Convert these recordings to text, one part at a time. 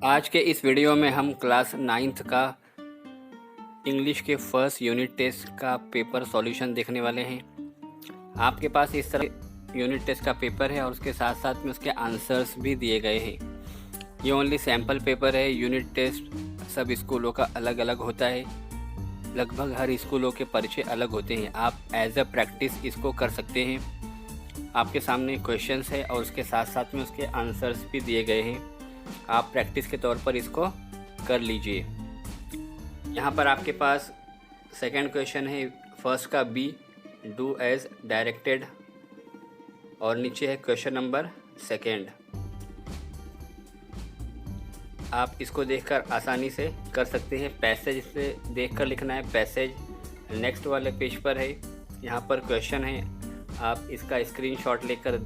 आज के इस वीडियो में हम क्लास 9th का इंग्लिश के फर्स्ट यूनिट टेस्ट का पेपर सॉल्यूशन देखने वाले हैं। आपके पास इस तरह यूनिट टेस्ट का पेपर है और उसके साथ साथ में उसके आंसर्स भी दिए गए हैं। ये ओनली सैम्पल पेपर है। यूनिट टेस्ट सब स्कूलों का अलग अलग होता है। लगभग हर स्कूलों के परिचय अलग होते हैं। आप एज अ प्रैक्टिस इसको कर सकते हैं। आपके सामने क्वेश्चंस है और उसके साथ साथ में उसके आंसर्स भी दिए गए हैं। आप प्रैक्टिस के तौर पर इसको कर लीजिए। यहाँ पर आपके पास सेकंड क्वेश्चन है, फर्स्ट का बी, डू एज डायरेक्टेड, और नीचे है क्वेश्चन नंबर सेकंड। आप इसको देखकर आसानी से कर सकते हैं। पैसेज से देखकर लिखना है। पैसेज नेक्स्ट वाले पेज पर है। यहाँ पर क्वेश्चन है, आप इसका स्क्रीनशॉट लेकर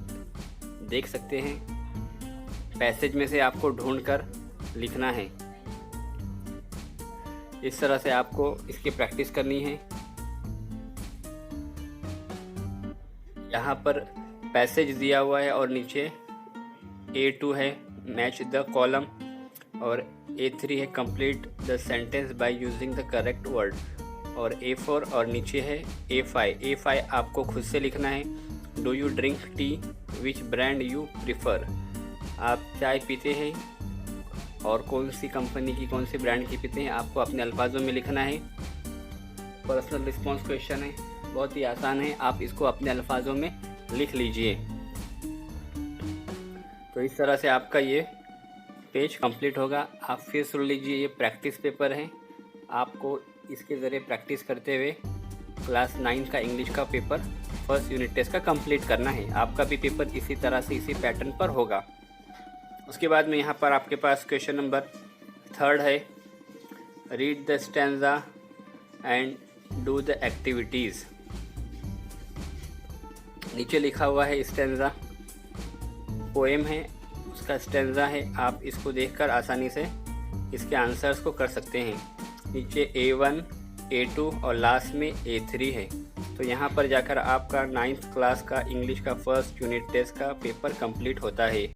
देख सकते हैं। पैसेज में से आपको ढूंढकर लिखना है। इस तरह से आपको इसकी प्रैक्टिस करनी है। यहाँ पर पैसेज दिया हुआ है और नीचे A2 है मैच द कॉलम, और A3 है complete the sentence by using the correct word, और A4 और नीचे है A5 आपको खुद से लिखना है। Do you drink tea, which brand you prefer, आप चाय पीते हैं और कौन सी कंपनी की, कौन सी ब्रांड की पीते हैं, आपको अपने अल्फाजों में लिखना है। पर्सनल रिस्पॉन्स क्वेश्चन है, बहुत ही आसान है। आप इसको अपने अल्फाजों में लिख लीजिए। तो इस तरह से आपका ये पेज कंप्लीट होगा। आप फिर सुन लीजिए, ये प्रैक्टिस पेपर है। आपको इसके ज़रिए प्रैक्टिस करते हुए क्लास 9 का इंग्लिश का पेपर फर्स्ट यूनिट टेस्ट का कंप्लीट करना है। आपका भी पेपर इसी तरह से इसी पैटर्न पर होगा। उसके बाद में यहाँ पर आपके पास क्वेश्चन नंबर थर्ड है, read the stanza and do the activities. नीचे लिखा हुआ है स्टैंजा, पोएम है, उसका स्टैंजा है। आप इसको देखकर आसानी से इसके आंसर्स को कर सकते हैं। नीचे A1, A2 और लास्ट में A3 है। तो यहाँ पर जाकर आपका 9th क्लास का इंग्लिश का फर्स्ट यूनिट टेस्ट का पेपर कंप्लीट होता है।